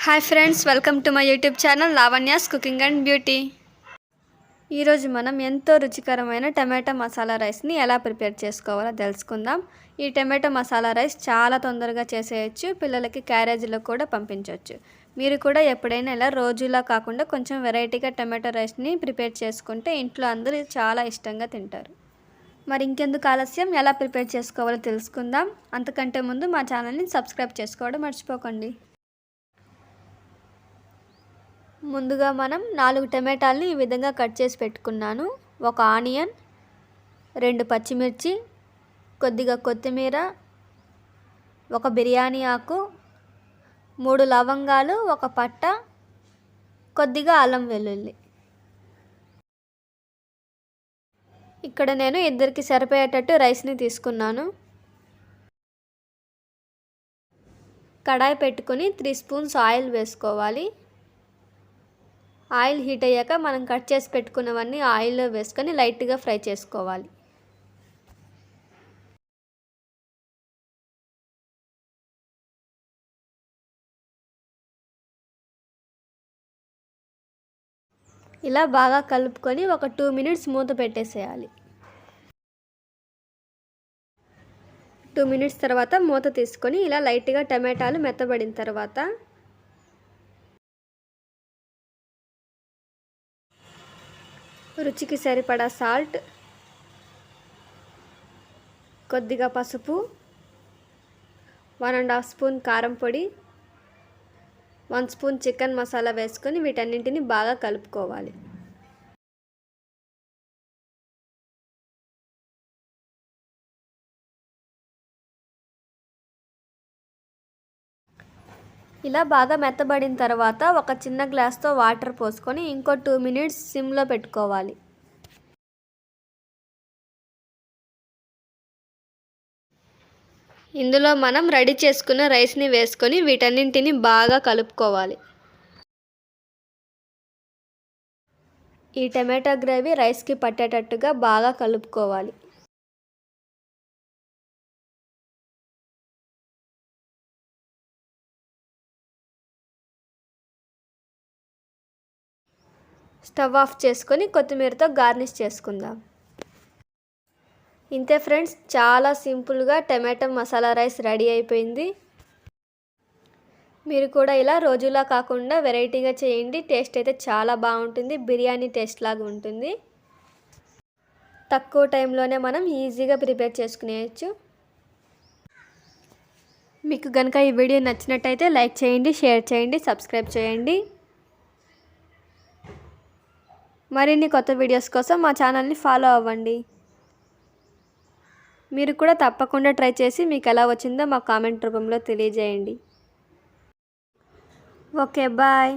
Hi friends, welcome to my YouTube channel Lavanya's cooking and beauty. ఈరోజు మనం ఎంతో రుచికరమైన టమాటా మసాలా రైస్ని ఎలా ప్రిపేర్ చేసుకోవాలో తెలుసుకుందాం. ఈ టమాటా మసాలా రైస్ చాలా తొందరగా చేసేయచ్చు, పిల్లలకి క్యారేజీలో కూడా పంపించవచ్చు. మీరు కూడా ఎప్పుడైనా ఇలా రోజులా కాకుండా కొంచెం వెరైటీగా టమాటా రైస్ని ప్రిపేర్ చేసుకుంటే ఇంట్లో అందరూ చాలా ఇష్టంగా తింటారు. మరి ఇంకెందుకు ఆలస్యం, ఎలా ప్రిపేర్ చేసుకోవాలో తెలుసుకుందాం. అంతకంటే ముందు మా ఛానల్ని సబ్స్క్రైబ్ చేసుకోవడం మర్చిపోకండి. ముందుగా మనం 4 టమాటాలని ఈ విధంగా కట్ చేసి పెట్టుకున్నాను. ఒక ఆనియన్, 2 పచ్చిమిర్చి, కొద్దిగా కొత్తిమీర, ఒక బిర్యానీ ఆకు, 3 లవంగాలు, ఒక పట్ట, కొద్దిగా అల్లం వెల్లుల్లి. ఇక్కడ నేను ఇద్దరికి సరిపోయేటట్టు రైస్ని తీసుకున్నాను. కడాయి పెట్టుకొని 3 స్పూన్స్ ఆయిల్ వేసుకోవాలి. ఆయిల్ హీట్ అయ్యాక మనం కట్ చేసి పెట్టుకున్నవన్నీ ఆయిల్లో వేసుకొని లైట్గా ఫ్రై చేసుకోవాలి. ఇలా బాగా కలుపుకొని ఒక 2 మినిట్స్ మూత పెట్టేసేయాలి. 2 మినిట్స్ తర్వాత మూత తీసుకొని ఇలా లైట్గా టమాటాలు మెత్తబడిన తర్వాత రుచికి సరిపడా సాల్ట్, కొద్దిగా పసుపు, 1.5 స్పూన్ కారం పొడి, 1 స్పూన్ చికెన్ మసాలా వేసుకొని వీటన్నింటిని బాగా కలుపుకోవాలి. ఇలా బాగా మెత్తబడిన తర్వాత ఒక చిన్న గ్లాస్తో వాటర్ పోసుకొని ఇంకో 2 మినిట్స్ సిమ్లో పెట్టుకోవాలి. ఇందులో మనం రెడీ చేసుకున్న రైస్ని వేసుకొని వీటన్నింటిని బాగా కలుపుకోవాలి. ఈ టమాటా గ్రేవీ రైస్కి పట్టేటట్టుగా బాగా కలుపుకోవాలి. స్టవ్ ఆఫ్ చేసుకొని కొత్తిమీరతో గార్నిష్ చేసుకుందాం. ఇంతే ఫ్రెండ్స్, చాలా సింపుల్గా టమాటా మసాలా రైస్ రెడీ అయిపోయింది. మీరు కూడా ఇలా రోజులా కాకుండా వెరైటీగా చేయండి. టేస్ట్ అయితే చాలా బాగుంటుంది, బిర్యానీ టేస్ట్ లాగా ఉంటుంది. తక్కువ టైంలోనే మనం ఈజీగా ప్రిపేర్ చేసుకునేయచ్చు. మీకు కనుక ఈ వీడియో నచ్చినట్టయితే లైక్ చేయండి, షేర్ చేయండి, సబ్స్క్రైబ్ చేయండి. మరిన్ని కొత్త వీడియోస్ కోసం మా ఛానల్ని ఫాలో అవ్వండి. మీరు కూడా తప్పకుండా ట్రై చేసి మీకు ఎలా వచ్చిందో మా కామెంట్ రూపంలో తెలియజేయండి. Okay, bye.